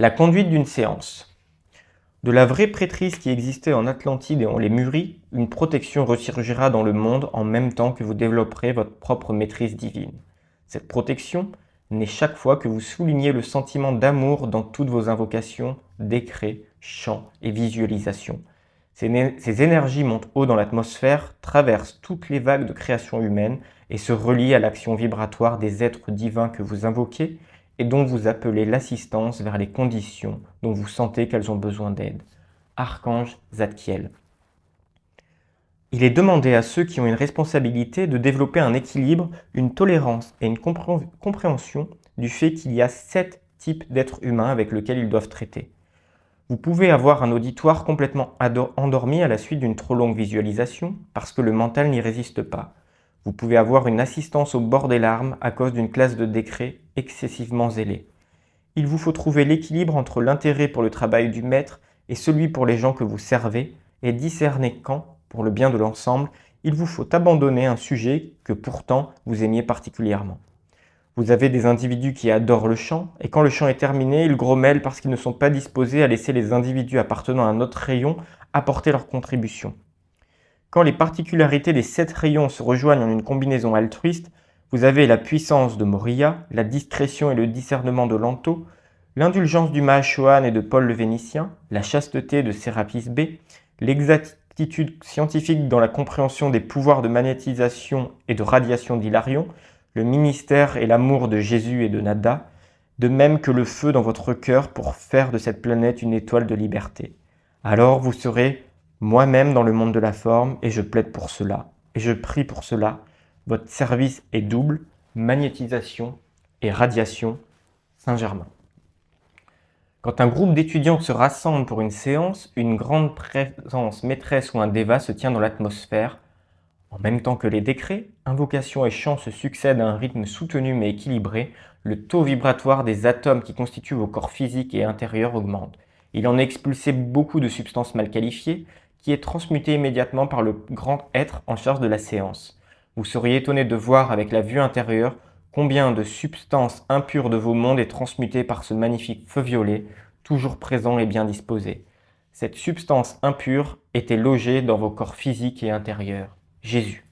La conduite d'une séance. De la vraie prêtrise qui existait en Atlantide et en Lémurie, une protection ressurgira dans le monde en même temps que vous développerez votre propre maîtrise divine. Cette protection naît chaque fois que vous soulignez le sentiment d'amour dans toutes vos invocations, décrets, chants et visualisations. Ces énergies montent haut dans l'atmosphère, traversent toutes les vagues de création humaine et se relient à l'action vibratoire des êtres divins que vous invoquez et dont vous appelez l'assistance vers les conditions dont vous sentez qu'elles ont besoin d'aide. Archange Zadkiel. Il est demandé à ceux qui ont une responsabilité de développer un équilibre, une tolérance et une compréhension du fait qu'il y a 7 types d'êtres humains avec lesquels ils doivent traiter. Vous pouvez avoir un auditoire complètement endormi à la suite d'une trop longue visualisation parce que le mental n'y résiste pas. Vous pouvez avoir une assistance au bord des larmes à cause d'une classe de décret excessivement zélée. Il vous faut trouver l'équilibre entre l'intérêt pour le travail du maître et celui pour les gens que vous servez et discerner quand, pour le bien de l'ensemble, il vous faut abandonner un sujet que pourtant vous aimiez particulièrement. Vous avez des individus qui adorent le chant, et quand le chant est terminé, ils grommellent parce qu'ils ne sont pas disposés à laisser les individus appartenant à un autre rayon apporter leur contribution. Quand les particularités des 7 rayons se rejoignent en une combinaison altruiste, vous avez la puissance de Moria, la discrétion et le discernement de Lanto, l'indulgence du Mahachohan et de Paul le Vénitien, la chasteté de Sérapis B, l'exactitude scientifique dans la compréhension des pouvoirs de magnétisation et de radiation d'Hilarion, le ministère et l'amour de Jésus et de Nada, de même que le feu dans votre cœur pour faire de cette planète une étoile de liberté. Alors vous serez moi-même dans le monde de la forme et je plaide pour cela, et je prie pour cela. Votre service est double, magnétisation et radiation, Saint-Germain. Quand un groupe d'étudiants se rassemble pour une séance, une grande présence maîtresse ou un déva se tient dans l'atmosphère. En même temps que les décrets, invocations et chants se succèdent à un rythme soutenu mais équilibré, le taux vibratoire des atomes qui constituent vos corps physiques et intérieurs augmente. Il en est expulsé beaucoup de substances mal qualifiées, qui est transmuté immédiatement par le grand être en charge de la séance. Vous seriez étonné de voir avec la vue intérieure combien de substances impures de vos mondes est transmutée par ce magnifique feu violet, toujours présent et bien disposé. Cette substance impure était logée dans vos corps physiques et intérieurs. Jésus.